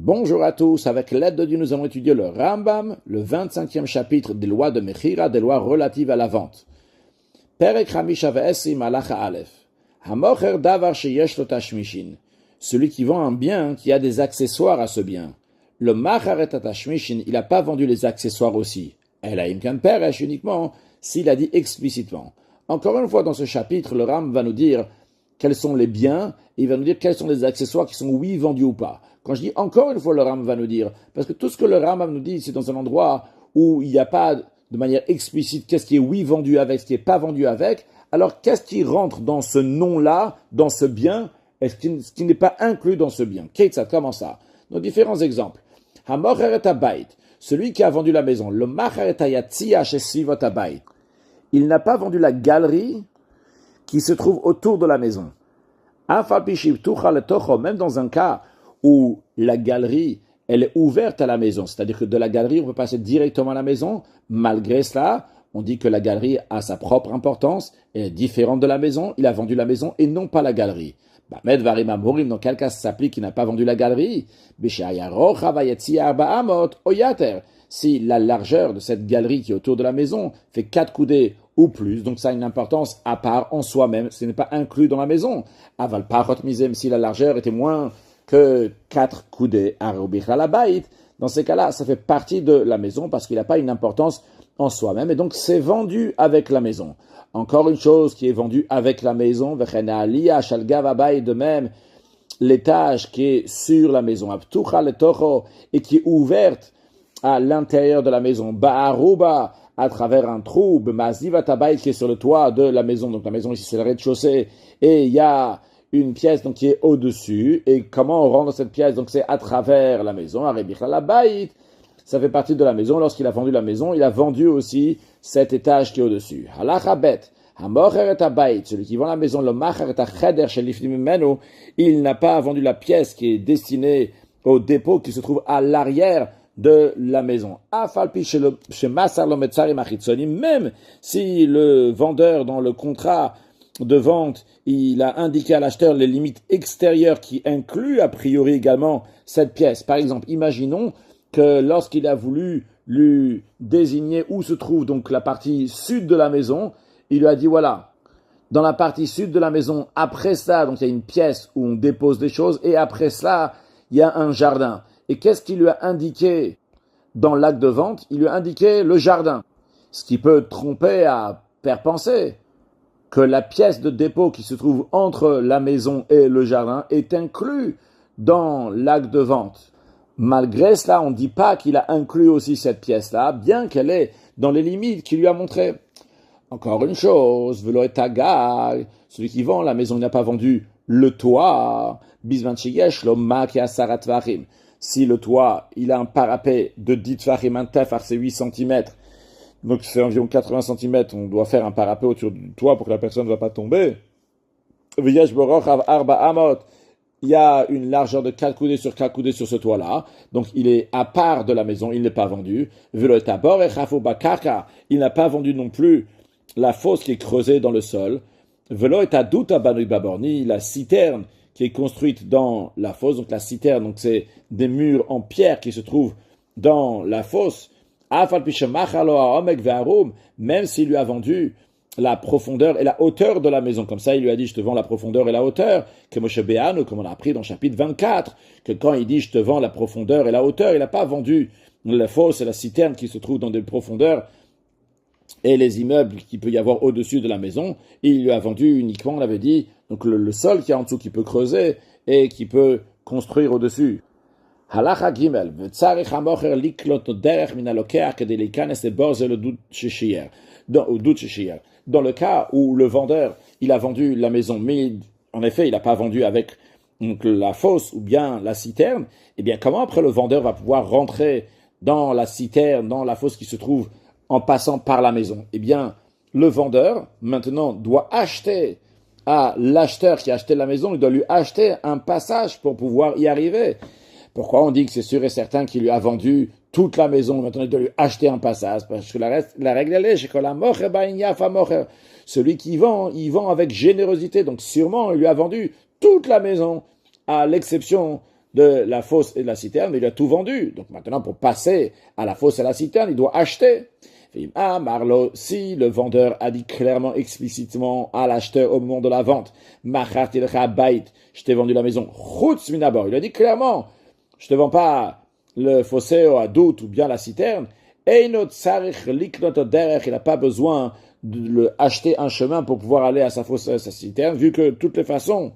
Bonjour à tous, avec l'aide de Dieu, nous allons étudier le Rambam, le 25e chapitre des lois de Mechira, des lois relatives à la vente. Perek Hamisha ve'esim halacha Aleph. Hamocher davar sheyesh lo tashmishin. Celui qui vend un bien qui a des accessoires à ce bien. Le macharet tashmishin, il n'a pas vendu les accessoires aussi. El haimkan peresh uniquement s'il a dit explicitement. Encore une fois, dans ce chapitre, le Ram va nous dire quels sont les biens, et il va nous dire quels sont les accessoires qui sont oui vendus ou pas. Quand je dis encore une fois, le Ram va nous dire, parce que tout ce que le Ram nous dit, c'est dans un endroit où il n'y a pas de manière explicite qu'est-ce qui est oui vendu avec, ce qui n'est pas vendu avec, alors qu'est-ce qui rentre dans ce nom-là, dans ce bien, et ce qui n'est pas inclus dans ce bien. Qu'est-ce comment ça? Nos différents exemples. Hamocher et abayit, celui qui a vendu la maison, le macher et ayatzia chez sivot abayit. Il n'a pas vendu la galerie qui se trouve autour de la maison. Même dans un cas où la galerie, elle est ouverte à la maison, c'est-à-dire que de la galerie, on peut passer directement à la maison, malgré cela, on dit que la galerie a sa propre importance, elle est différente de la maison, il a vendu la maison et non pas la galerie. Dans quel cas ça s'applique qu'il n'a pas vendu la galerie? Si la largeur de cette galerie qui est autour de la maison fait 4 coudées ou plus, donc ça a une importance à part en soi-même, ce n'est pas inclus dans la maison. Aval parot misem, si la largeur était moins que 4 coudées, dans ces cas-là, ça fait partie de la maison parce qu'il n'a pas une importance en soi-même, et donc c'est vendu avec la maison. Encore une chose qui est vendue avec la maison, de même, l'étage qui est sur la maison, et qui est ouverte à l'intérieur de la maison, ba'aruba, à travers un trou, b'maziva tabayit, qui est sur le toit de la maison, donc la maison ici c'est le rez-de-chaussée, et il y a une pièce donc qui est au-dessus, et comment on rentre cette pièce, donc c'est à travers la maison, ça fait partie de la maison. Lorsqu'il a vendu la maison, il a vendu aussi cet étage qui est au-dessus. Halachabet, hamocher et abayit, celui qui vend la maison, le macher et acheder shelifnim mimenu, il n'a pas vendu la pièce qui est destinée au dépôt qui se trouve à l'arrière de la maison. Même si le vendeur dans le contrat de vente, il a indiqué à l'acheteur les limites extérieures qui incluent a priori également cette pièce. Par exemple, imaginons que lorsqu'il a voulu lui désigner où se trouve donc la partie sud de la maison, il lui a dit voilà, dans la partie sud de la maison, après ça, donc il y a une pièce où on dépose des choses, et après cela, il y a un jardin. Et qu'est-ce qu'il lui a indiqué dans l'acte de vente? Il lui a indiqué le jardin. Ce qui peut tromper à faire penser que la pièce de dépôt qui se trouve entre la maison et le jardin est inclus dans l'acte de vente. Malgré cela, on ne dit pas qu'il a inclus aussi cette pièce-là, bien qu'elle est dans les limites qu'il lui a montrées. Encore une chose, velo et tagal, celui qui vend la maison, il n'a pas vendu le toit. Si le toit, il a un parapet de 10 tfachim, un tefar, c'est 8 cm, donc c'est environ 80 cm, on doit faire un parapet autour du toit pour que la personne ne va pas tomber. Il y a une largeur de 4 coudées sur ce toit-là. Donc, il est à part de la maison, il n'est pas vendu. Il n'a pas vendu non plus la fosse qui est creusée dans le sol. La citerne qui est construite dans la fosse. Donc, la citerne, donc c'est des murs en pierre qui se trouvent dans la fosse. Même s'il lui a vendu la profondeur et la hauteur de la maison. Comme ça, il lui a dit, je te vends la profondeur et la hauteur, que Moshe Béanu, comme on a appris dans le chapitre 24, que quand il dit, je te vends la profondeur et la hauteur, il n'a pas vendu la fosse et la citerne qui se trouvent dans des profondeurs et les immeubles qu'il peut y avoir au-dessus de la maison. Il lui a vendu uniquement, on avait dit, donc le sol qui est en dessous, qui peut creuser et qui peut construire au-dessus. Halacha Gimel, v'tzarich hamocher liklot derech min halokeach kedei leikanes leborze le dout sheshir. Dans le cas où le vendeur, il a vendu la maison, mais en effet, il n'a pas vendu avec donc, la fosse ou bien la citerne, eh bien, comment après le vendeur va pouvoir rentrer dans la citerne, dans la fosse qui se trouve en passant par la maison? Eh bien, le vendeur, maintenant, doit acheter à l'acheteur qui a acheté la maison, il doit lui acheter un passage pour pouvoir y arriver. Pourquoi on dit que c'est sûr et certain qu'il lui a vendu toute la maison, maintenant il doit lui acheter un passage? Parce que la règle elle est, celui qui vend, il vend avec générosité, donc sûrement il lui a vendu toute la maison, à l'exception de la fosse et de la citerne, mais il a tout vendu. Donc maintenant, pour passer à la fosse et à la citerne, il doit acheter. Ah, Marlo, si le vendeur a dit clairement, explicitement à l'acheteur au moment de la vente, je t'ai vendu la maison, il a dit clairement, je te vends pas le fossé à doute ou bien la citerne, il n'a pas besoin de acheter un chemin pour pouvoir aller à sa fosse et à sa citerne, vu que de toutes les façons,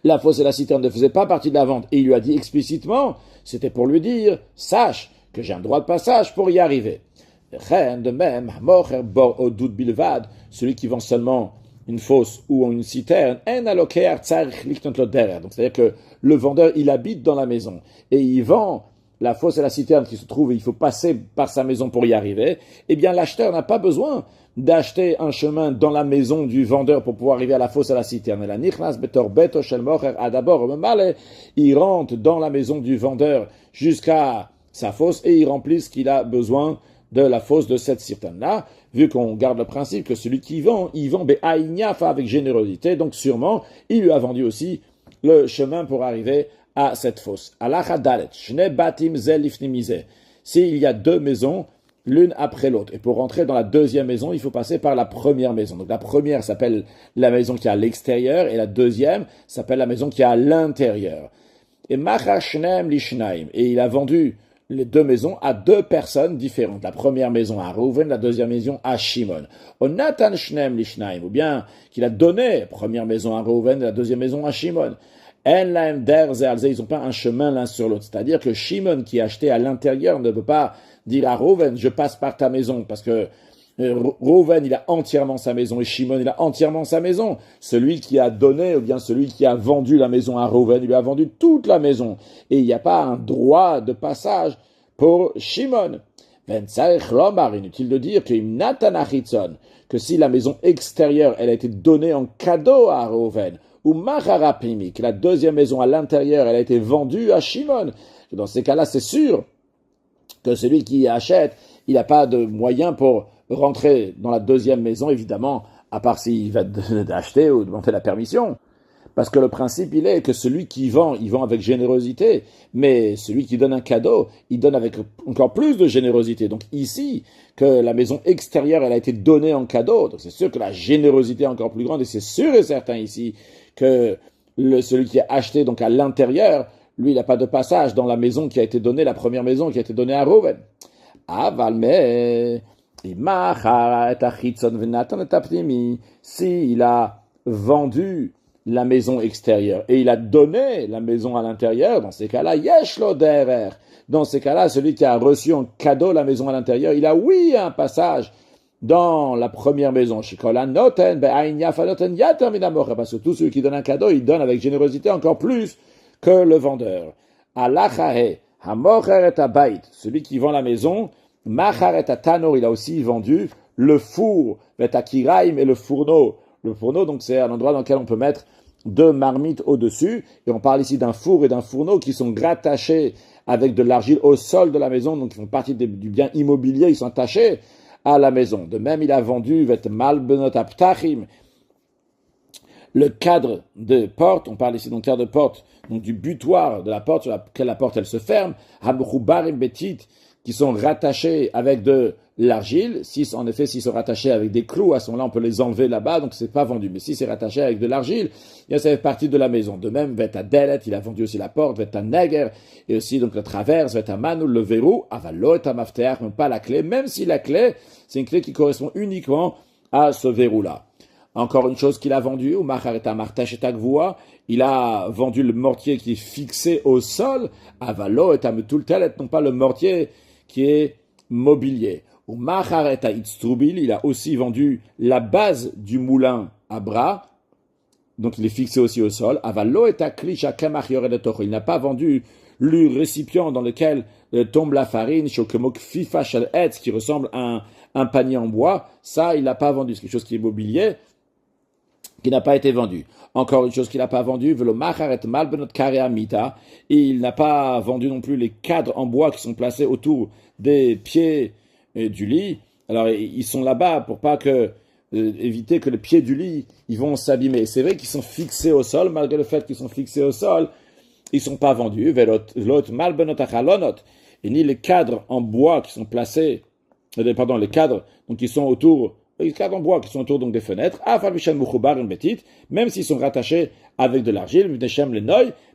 la fosse et la citerne ne faisaient pas partie de la vente. Et il lui a dit explicitement, c'était pour lui dire, sache que j'ai un droit de passage pour y arriver. De même, celui qui vend seulement une fosse ou une citerne, donc c'est-à-dire que le vendeur, il habite dans la maison et il vend la fosse et la citerne qui se trouvent et il faut passer par sa maison pour y arriver, eh bien l'acheteur n'a pas besoin d'acheter un chemin dans la maison du vendeur pour pouvoir arriver à la fosse et à la citerne. Il rentre dans la maison du vendeur jusqu'à sa fosse et il remplit ce qu'il a besoin de la fosse de cette citerne-là, vu qu'on garde le principe que celui qui vend, il vend avec générosité, donc sûrement, il lui a vendu aussi le chemin pour arriver à cette fosse. S'il y a deux maisons, l'une après l'autre, et pour rentrer dans la deuxième maison, il faut passer par la première maison. Donc la première s'appelle la maison qui est à l'extérieur, et la deuxième s'appelle la maison qui est à l'intérieur. Et il a vendu les deux maisons à deux personnes différentes. La première maison à Reuven, la deuxième maison à Shimon. Ou bien qu'il a donné la première maison à Reuven et la deuxième maison à Shimon. Ils n'ont pas un chemin l'un sur l'autre. C'est-à-dire que Shimon qui a acheté à l'intérieur ne peut pas dire à Reuven, je passe par ta maison, parce que Reuven, il a entièrement sa maison et Shimon, il a entièrement sa maison. Celui qui a donné, ou bien celui qui a vendu la maison à Reuven, il lui a vendu toute la maison. Et il n'y a pas un droit de passage pour Shimon. Inutile de dire que si la maison extérieure, elle a été donnée en cadeau à Reuven, ou Macharapimi, que la deuxième maison à l'intérieur, elle a été vendue à Shimon. Dans ces cas-là, c'est sûr que celui qui achète, il n'a pas de moyen pour rentrer dans la deuxième maison, évidemment, à part s'il va d'acheter ou demander la permission. Parce que le principe, il est que celui qui vend, il vend avec générosité, mais celui qui donne un cadeau, il donne avec encore plus de générosité. Donc ici, que la maison extérieure, elle a été donnée en cadeau, donc c'est sûr que la générosité est encore plus grande, et c'est sûr et certain ici que celui qui a acheté donc à l'intérieur, lui, il n'a pas de passage dans la maison qui a été donnée, la première maison qui a été donnée à Reuven. S'il a vendu la maison extérieure et il a donné la maison à l'intérieur, dans ces cas-là, yeshlo derer. Dans ces cas-là, celui qui a reçu en cadeau la maison à l'intérieur, il a oui un passage dans la première maison. Parce que tous ceux qui donnent un cadeau, ils donnent avec générosité encore plus que le vendeur. Celui qui vend la maison, il a aussi vendu le four, et le fourneau. Le fourneau, donc c'est un endroit dans lequel on peut mettre deux marmites au-dessus. Et on parle ici d'un four et d'un fourneau qui sont rattachés avec de l'argile au sol de la maison. Donc ils font partie du bien immobilier, ils sont attachés à la maison. De même, il a vendu le cadre de porte. On parle ici d'un cadre de porte, donc du butoir de la porte sur laquelle la porte elle se ferme. Qui sont rattachés avec de l'argile. Si, en effet, s'ils sont rattachés avec des clous, à ce moment-là, on peut les enlever là-bas, donc c'est pas vendu. Mais si c'est rattaché avec de l'argile, ça fait partie de la maison. De même, Veta Delet, il a vendu aussi la porte, Veta Neger, et aussi donc la traverse, Veta Manul, le verrou, Avalo et Mafteach, même pas la clé, même si la clé, c'est une clé qui correspond uniquement à ce verrou-là. Encore une chose qu'il a vendue, ou Machareta Martesh et Tagvoa, il a vendu le mortier qui est fixé au sol, Avalo et Ametultelet, non pas le mortier qui est mobilier. Ou Machareta Itztrubil, il a aussi vendu la base du moulin à bras, donc il est fixé aussi au sol. Avalo et Aklisha Kamach Yoredetocho, il n'a pas vendu le récipient dans lequel tombe la farine, Shokemok Fifa Shel Etz, qui ressemble à un panier en bois. Ça, il n'a pas vendu. C'est quelque chose qui est mobilier, qui n'a pas été vendu. Encore une chose qu'il n'a pas vendu, et il n'a pas vendu non plus les cadres en bois qui sont placés autour des pieds du lit. Alors, ils sont là-bas pour pas éviter que les pieds du lit, ils vont s'abîmer. C'est vrai qu'ils sont fixés au sol, malgré le fait qu'ils sont fixés au sol, ils sont pas vendus. Velot malbenot achalonot, et ni les cadres en bois qui sont placés, les cadres donc qui sont autour, les cadres en bois qui sont autour donc des fenêtres, même s'ils sont rattachés avec de l'argile,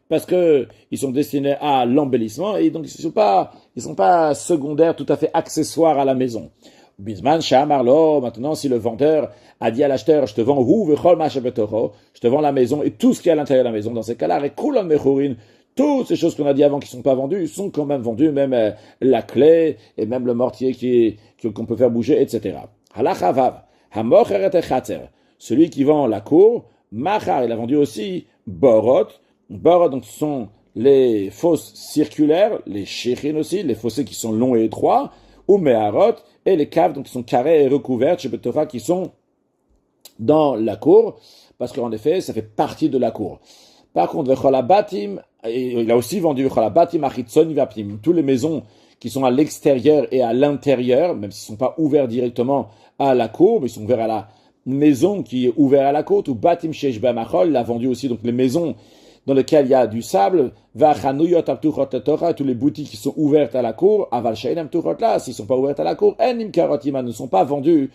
parce que ils sont destinés à l'embellissement et donc ils sont pas secondaires, tout à fait accessoires à la maison. Bisman Shamarlo, maintenant si le vendeur a dit à l'acheteur, je te vends je te vends la maison et tout ce qui est à l'intérieur de la maison, dans ces cas-là, toutes ces choses qu'on a dit avant qui sont pas vendues sont quand même vendues, même la clé et même le mortier qu'on peut faire bouger, etc. Halachavav, hamocheret echatzer, celui qui vend la cour, machar, il a vendu aussi borot. Borot, donc ce sont les fosses circulaires, les shechin aussi, les fossés qui sont longs et étroits, ou meharot, et les caves donc qui sont carrées et recouvertes, chez Torah, qui sont dans la cour, parce qu'en effet, ça fait partie de la cour. Par contre, vecholabatim, il a aussi vendu vecholabatim achitzon vapnim, toutes les maisons qui sont à l'extérieur et à l'intérieur, même s'ils ne sont pas ouverts directement à la cour, mais ils sont ouverts à la maison qui est ouverte à la côte, ou batim sheish b'amachol, il a vendu aussi donc les maisons dans lesquelles il y a du sable, tous les boutiques qui sont ouvertes à la cour, aval she'enem ptuchot là, s'ils ne sont pas ouvertes à la cour, enim karotima, ne sont pas vendus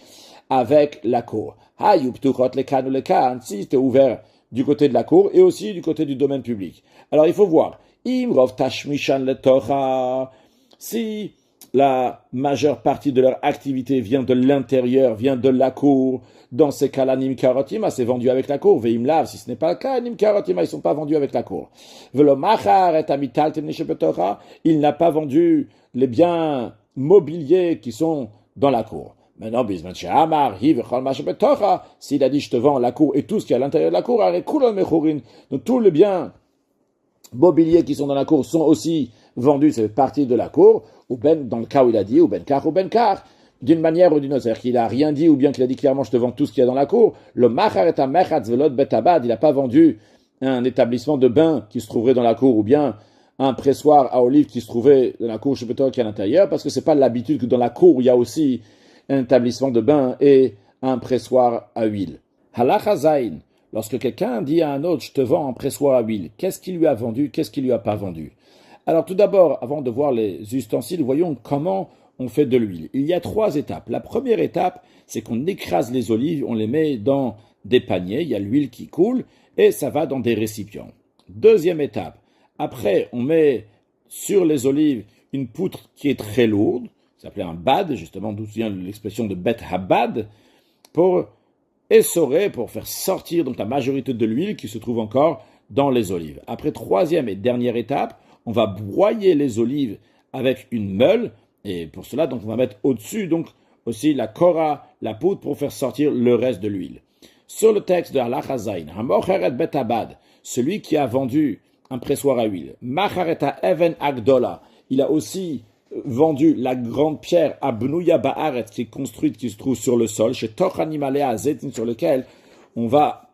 avec la cour. Hayu ptuchot lekan ou lekan, si c'était ouvert du côté de la cour et aussi du côté du domaine public. Alors il faut voir, imrov tashmishan letocha, si la majeure partie de leur activité vient de l'intérieur, vient de la cour, dans ces cas-là, nim karotima, c'est vendu avec la cour. Veimlav, si ce n'est pas le cas, nim karotima, ils ne sont pas vendus avec la cour. Velomachar et amital temneshepetocha, il n'a pas vendu les biens mobiliers qui sont dans la cour. Maintenant, bisman she'amar, hi vechol mashepetocha, s'il a dit je te vends la cour et tout ce qui est à l'intérieur de la cour, arrête kulon mechurin, donc tous les biens mobiliers qui sont dans la cour sont aussi vendus, c'est partie de la cour, ou ben, dans le cas où il a dit, ou ben car, d'une manière ou d'une autre, c'est-à-dire qu'il a rien dit, ou bien qu'il a dit clairement, je te vends tout ce qu'il y a dans la cour, le machar et mechatz velot betabad, il n'a pas vendu un établissement de bain qui se trouverait dans la cour, ou bien un pressoir à olive qui se trouvait dans la cour, je sais pas qui est à l'intérieur, parce que c'est pas l'habitude que dans la cour, il y a aussi un établissement de bain et un pressoir à huile. Halacha zayin, lorsque quelqu'un dit à un autre, je te vends un pressoir à huile, qu'est-ce qu'il lui a vendu, qu'est-ce qu'il lui a pas vendu? Alors tout d'abord, avant de voir les ustensiles, voyons comment on fait de l'huile. Il y a 3 étapes. La première étape, c'est qu'on écrase les olives, on les met dans des paniers, il y a l'huile qui coule, et ça va dans des récipients. Deuxième étape, après on met sur les olives une poutre qui est très lourde, ça s'appelait un bad, justement d'où vient l'expression de bet habad, pour essorer, pour faire sortir donc la majorité de l'huile qui se trouve encore dans les olives. Après troisième et dernière étape, on va broyer les olives avec une meule, et pour cela, donc, on va mettre au-dessus donc aussi la kora, la poudre, pour faire sortir le reste de l'huile. Sur le texte de Halacha Zayin, Hamocheret betabad, celui qui a vendu un pressoir à huile, Machareta even agdola, il a aussi vendu la grande pierre Abnouya Ba'aret qui est construite, qui se trouve sur le sol, chez Toch Animalea Zetin, sur lequel on va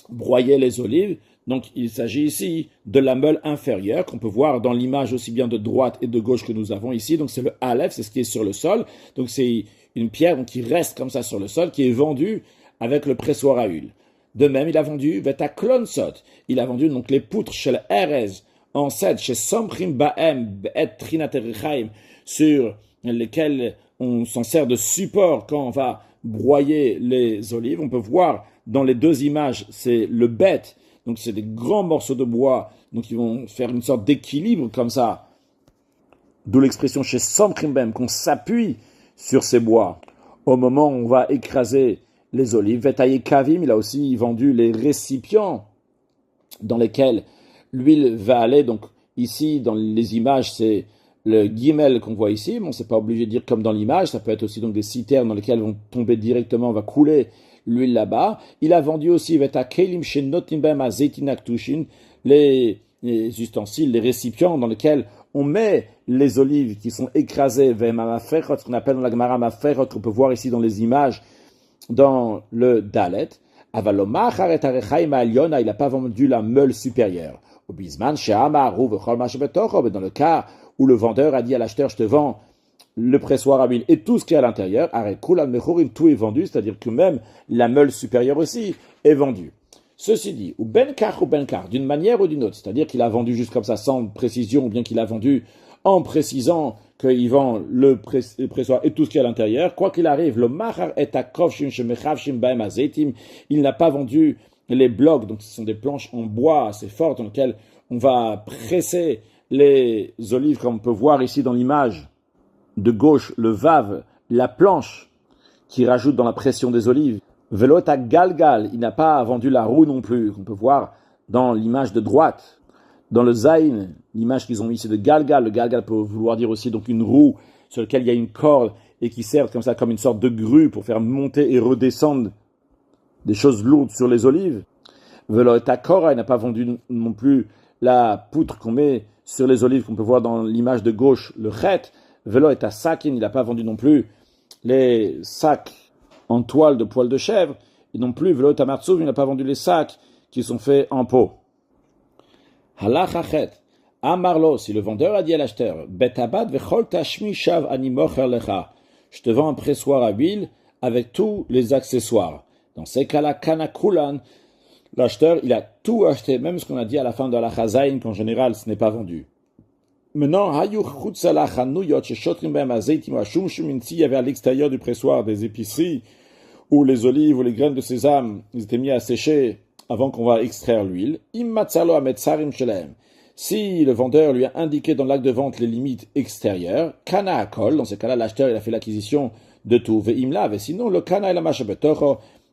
broyer les olives. Donc il s'agit ici de la meule inférieure qu'on peut voir dans l'image aussi bien de droite et de gauche que nous avons ici. Donc c'est le Aleph, c'est ce qui est sur le sol. Donc c'est une pierre donc, qui reste comme ça sur le sol, qui est vendue avec le pressoir à huile. De même, il a vendu Veta Klonsot. Il a vendu donc les poutres chez le Erez en cèdre, chez Somchim Baem et Trinaterichaim, sur lesquels on s'en sert de support quand on va broyer les olives. On peut voir dans les 2 images, c'est le bête. Donc c'est des grands morceaux de bois, donc ils vont faire une sorte d'équilibre comme ça. D'où l'expression chez Somchimbem qu'on s'appuie sur ces bois au moment où on va écraser les olives. Vetaye Kavim, il a aussi vendu les récipients dans lesquels l'huile va aller. Donc ici, dans les images, c'est le guimel qu'on voit ici. Bon, c'est pas obligé de dire comme dans l'image. Ça peut être aussi donc des citernes dans lesquelles vont tomber directement, on va couler l'huile là-bas. Il a vendu aussi les ustensiles, les récipients dans lesquels on met les olives qui sont écrasées, ce qu'on appelle dans la Gemara maferot, qu'on peut voir ici dans les images, dans le Dalet. Il n'a pas vendu la meule supérieure. Dans le cas où le vendeur a dit à l'acheteur, je te vends le pressoir à huile et tout ce qui est à l'intérieur, tout est vendu, c'est-à-dire que même la meule supérieure aussi est vendue. Ceci dit, ou ben kar, d'une manière ou d'une autre, c'est-à-dire qu'il a vendu juste comme ça sans précision, ou bien qu'il a vendu en précisant qu'il vend le pressoir et tout ce qu'il y a à l'intérieur, quoi qu'il arrive, le mahar et akovshim shemechavshim baem azetim, il n'a pas vendu les blocs, donc ce sont des planches en bois assez fortes dans lesquelles on va presser les olives, comme on peut voir ici dans l'image de gauche, le vav, la planche qui rajoute dans la pression des olives. Velota galgal, il n'a pas vendu la roue non plus, qu'on peut voir dans l'image de droite. Dans le zayn, l'image qu'ils ont mis, c'est de galgal. Le galgal peut vouloir dire aussi donc une roue sur laquelle il y a une corde et qui sert comme ça, comme une sorte de grue pour faire monter et redescendre des choses lourdes sur les olives. Velota kora, il n'a pas vendu non plus la poutre qu'on met sur les olives, qu'on peut voir dans l'image de gauche, le chet. Velota sakin, il n'a pas vendu non plus les sacs en toile de poil de chèvre, et non plus, Velota Martsuv, il n'a pas vendu les sacs qui sont faits en peau. Halachachet, Amarlo, si le vendeur a dit à l'acheteur, Betabad vechol tashmi shav animocher lecha, je te vends un pressoir à huile avec tous les accessoires. Dans ces cas-là, kanakulan, l'acheteur, il a tout acheté, même ce qu'on a dit à la fin de la chazaïn, qu'en général, ce n'est pas vendu. Maintenant, il y avait à l'extérieur du pressoir des épiceries où les olives ou les graines de sésame ils étaient mis à sécher avant qu'on va extraire l'huile. Si le vendeur lui a indiqué dans l'acte de vente les limites extérieures, kana akol, dans ce cas-là, l'acheteur il a fait l'acquisition de tout. Et sinon, le kana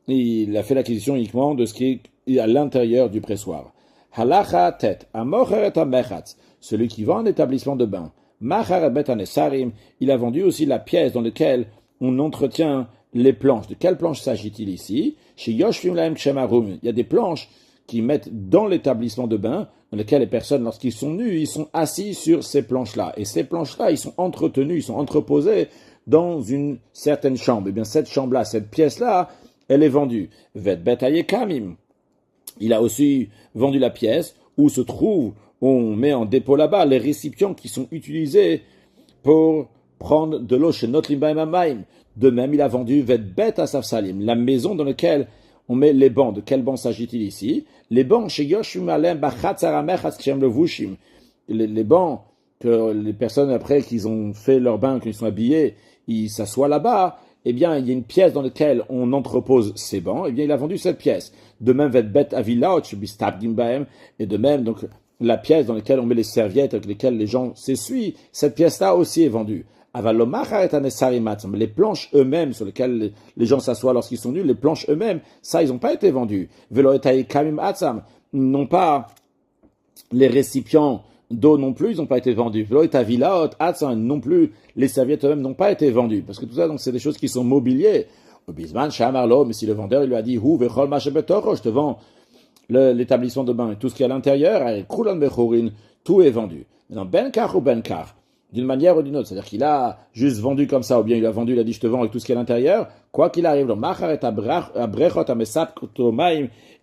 il a fait l'acquisition uniquement de ce qui est à l'intérieur du pressoir. Halacha tet, amocheret amechatz. Celui qui vend un établissement de bain, il a vendu aussi la pièce dans laquelle on entretient les planches. De quelles planches s'agit-il ici? Il y a des planches qui mettent dans l'établissement de bain, dans lesquelles les personnes, lorsqu'ils sont nus, ils sont assis sur ces planches-là. Et ces planches-là, ils sont entretenus, ils sont entreposés dans une certaine chambre. Et bien cette chambre-là, cette pièce-là, elle est vendue. Il a aussi vendu la pièce où se trouve, on met en dépôt là-bas les récipients qui sont utilisés pour prendre de l'eau chez notre Limbaim. De même, il a vendu Vetbet Asafsalim, la maison dans laquelle on met les bancs. De quel banc s'agit-il ici? Les bancs chez Yoshim Alem Bachatzaramechatchem Levushim. Les bancs que les personnes, après qu'ils ont fait leur bain, qu'ils sont habillés, ils s'assoient là-bas. Eh bien, il y a une pièce dans laquelle on entrepose ces bancs. Eh bien, il a vendu cette pièce. De même, Vetbet Avilaoch Bistab Gimbaem. Et de même, donc, la pièce dans laquelle on met les serviettes avec lesquelles les gens s'essuient, cette pièce-là aussi est vendue. Les planches eux-mêmes sur lesquelles les gens s'assoient lorsqu'ils sont nus, les planches eux-mêmes, ça, ils n'ont pas été vendus. Non pas les récipients d'eau non plus, ils n'ont pas été vendus. Non plus les serviettes eux-mêmes n'ont pas été vendues. Parce que tout ça, donc, c'est des choses qui sont mobiliers. Mais si le vendeur il lui a dit, je te vends l'établissement de bain et tout ce qui est à l'intérieur, tout est vendu. Maintenant, benkar ou benkar, d'une manière ou d'une autre, c'est-à-dire qu'il a juste vendu comme ça, ou bien il a vendu, il a dit je te vends avec tout ce qui est à l'intérieur, quoi qu'il arrive,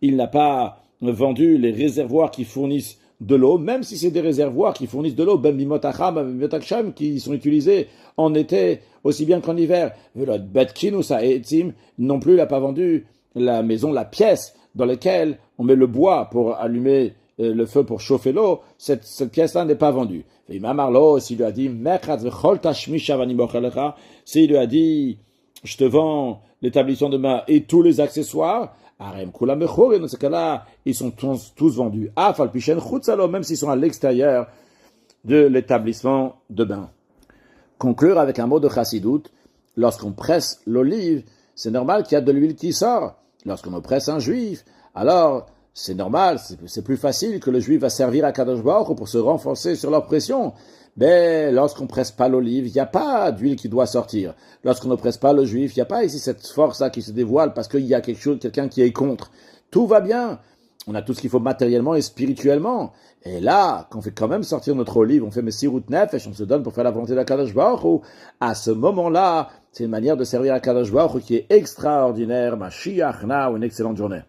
il n'a pas vendu les réservoirs qui fournissent de l'eau, même si c'est des réservoirs qui fournissent de l'eau, qui sont utilisés en été aussi bien qu'en hiver. Non plus, il n'a pas vendu la maison, la pièce dans laquelle on met le bois pour allumer le feu pour chauffer l'eau, cette pièce-là n'est pas vendue. S'il lui a dit, s'il lui a dit, je te vends l'établissement de bain et tous les accessoires, dans ce cas-là, ils sont tous vendus. Même s'ils sont à l'extérieur de l'établissement de bain. Conclure avec un mot de chassidout, lorsqu'on presse l'olive, c'est normal qu'il y a de l'huile qui sort. Lorsqu'on oppresse un juif, alors c'est normal, c'est plus facile que le juif va servir à Kadosh Baruch Hu pour se renforcer sur l'oppression. Mais lorsqu'on presse pas l'olive, il n'y a pas d'huile qui doit sortir. Lorsqu'on ne presse pas le juif, il n'y a pas ici cette force-là qui se dévoile parce qu'il y a quelqu'un qui est contre. Tout va bien. On a tout ce qu'il faut matériellement et spirituellement. Et là, quand on fait quand même sortir notre olive, on fait Messirut Nefesh, on se donne pour faire la volonté d'Akadosh Baruch Hu. À ce moment-là, c'est une manière de servir à Kadosh Baruch Hu qui est extraordinaire. Mashiach na, une excellente journée.